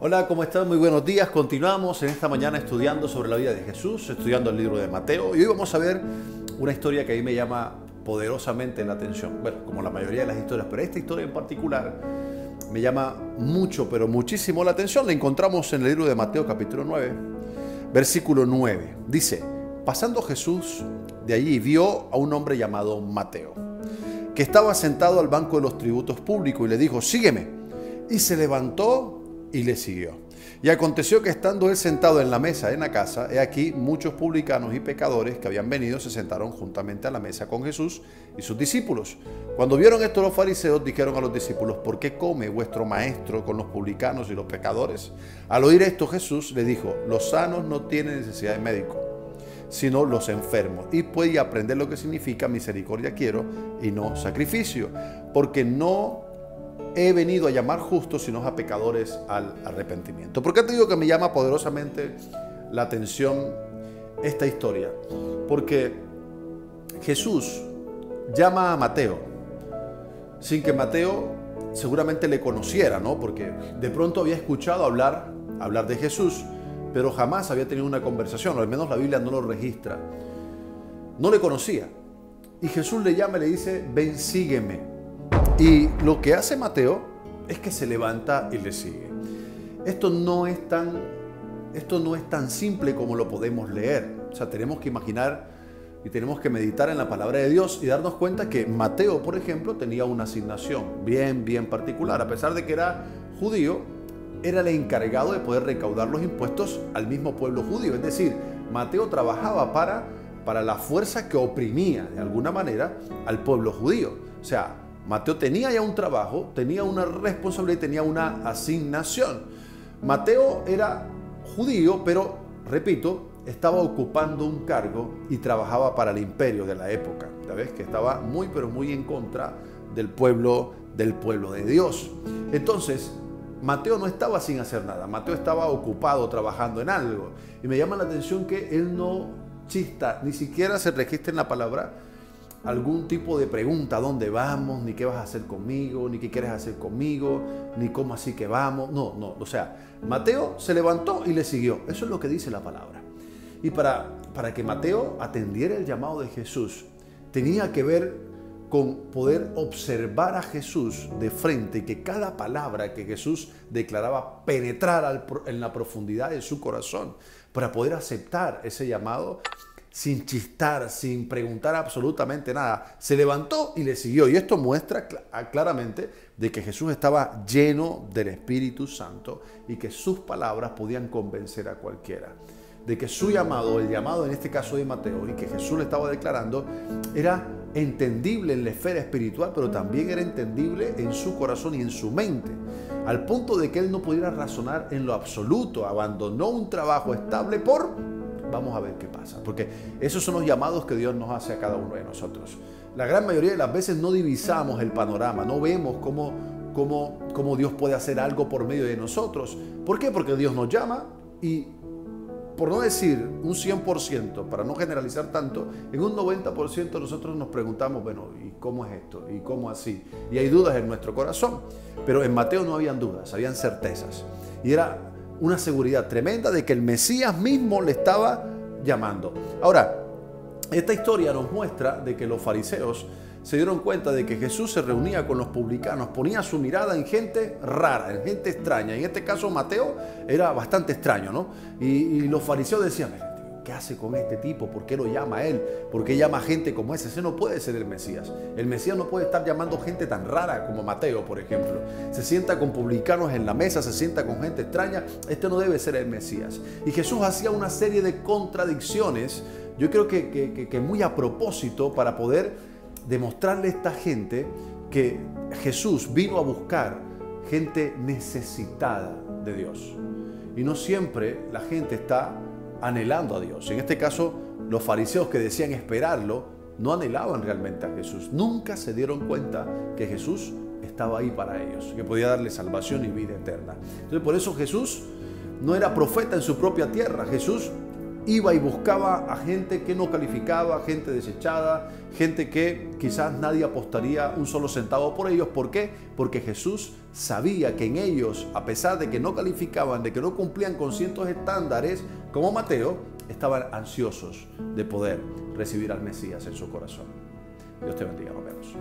Hola, ¿cómo están? Muy buenos días. Continuamos en esta mañana estudiando sobre la vida de Jesús, estudiando el libro de Mateo. Y hoy vamos a ver una historia que a mí me llama poderosamente la atención. Bueno, como la mayoría de las historias, pero esta historia en particular me llama mucho, pero muchísimo la atención. La encontramos en el libro de Mateo capítulo 9, versículo 9. Dice, pasando Jesús de allí vio a un hombre llamado Mateo, que estaba sentado al banco de los tributos públicos y le dijo, sígueme. Y se levantó y le siguió. Y aconteció que estando él sentado en la mesa en la casa, he aquí muchos publicanos y pecadores que habían venido se sentaron juntamente a la mesa con Jesús y sus discípulos. Cuando vieron esto los fariseos dijeron a los discípulos, ¿por qué come vuestro maestro con los publicanos y los pecadores? Al oír esto Jesús le dijo, los sanos no tienen necesidad de médico, sino los enfermos. Y puede aprender lo que significa misericordia quiero y no sacrificio, porque no he venido a llamar justos, sino a pecadores al arrepentimiento. ¿Por qué te digo que me llama poderosamente la atención esta historia? Porque Jesús llama a Mateo, sin que Mateo seguramente le conociera, ¿no? Porque de pronto había escuchado hablar de Jesús, pero jamás había tenido una conversación, o al menos la Biblia no lo registra. No le conocía. Y Jesús le llama y le dice, ven, sígueme. Y lo que hace Mateo es que se levanta y le sigue. Esto no es tan simple como lo podemos leer. O sea, tenemos que imaginar y tenemos que meditar en la palabra de Dios y darnos cuenta que Mateo, por ejemplo, tenía una asignación bien particular. A pesar de que era judío, era el encargado de poder recaudar los impuestos al mismo pueblo judío. Es decir, Mateo trabajaba para la fuerza que oprimía de alguna manera al pueblo judío. O sea, Mateo tenía ya un trabajo, tenía una responsabilidad y tenía una asignación. Mateo era judío, pero, repito, estaba ocupando un cargo y trabajaba para el imperio de la época. ¿Sabes? Que estaba muy, pero muy en contra del pueblo de Dios. Entonces, Mateo no estaba sin hacer nada. Mateo estaba ocupado trabajando en algo. Y me llama la atención que él no chista, ni siquiera se registra en la palabra algún tipo de pregunta, ¿dónde vamos? Ni qué vas a hacer conmigo, ni qué quieres hacer conmigo, ni cómo así que vamos. No, o sea, Mateo se levantó y le siguió. Eso es lo que dice la palabra. Y para que Mateo atendiera el llamado de Jesús, tenía que ver con poder observar a Jesús de frente y que cada palabra que Jesús declaraba penetrara en la profundidad de su corazón para poder aceptar ese llamado sin chistar, sin preguntar absolutamente nada. Se levantó y le siguió. Y esto muestra claramente de que Jesús estaba lleno del Espíritu Santo y que sus palabras podían convencer a cualquiera. De que su llamado, el llamado en este caso de Mateo, y que Jesús le estaba declarando, era entendible en la esfera espiritual, pero también era entendible en su corazón y en su mente. Al punto de que él no pudiera razonar en lo absoluto. Abandonó un trabajo estable vamos a ver qué pasa, porque esos son los llamados que Dios nos hace a cada uno de nosotros. La gran mayoría de las veces no divisamos el panorama, no vemos cómo Dios puede hacer algo por medio de nosotros. ¿Por qué? Porque Dios nos llama y, por no decir un 100%, para no generalizar tanto, en un 90% nosotros nos preguntamos, bueno, ¿y cómo es esto? ¿Y cómo así? Y hay dudas en nuestro corazón. Pero en Mateo no habían dudas, habían certezas. Y era una seguridad tremenda de que el Mesías mismo le estaba llamando. Ahora, esta historia nos muestra de que los fariseos se dieron cuenta de que Jesús se reunía con los publicanos, ponía su mirada en gente rara, en gente extraña. En este caso Mateo era bastante extraño, ¿no? Y los fariseos decían, ¿qué hace con este tipo? ¿Por qué lo llama a él? ¿Por qué llama a gente como ese? Ese no puede ser el Mesías. El Mesías no puede estar llamando gente tan rara como Mateo, por ejemplo. Se sienta con publicanos en la mesa, se sienta con gente extraña. Este no debe ser el Mesías. Y Jesús hacía una serie de contradicciones, yo creo que muy a propósito, para poder demostrarle a esta gente que Jesús vino a buscar gente necesitada de Dios. Y no siempre la gente está anhelando a Dios. En este caso, los fariseos que decían esperarlo no anhelaban realmente a Jesús. Nunca se dieron cuenta que Jesús estaba ahí para ellos, que podía darles salvación y vida eterna. Entonces, por eso Jesús no era profeta en su propia tierra. Jesús iba y buscaba a gente que no calificaba, gente desechada, gente que quizás nadie apostaría un solo centavo por ellos. ¿Por qué? Porque Jesús sabía que en ellos, a pesar de que no calificaban, de que no cumplían con ciertos estándares, como Mateo, estaban ansiosos de poder recibir al Mesías en su corazón. Dios te bendiga, nos vemos.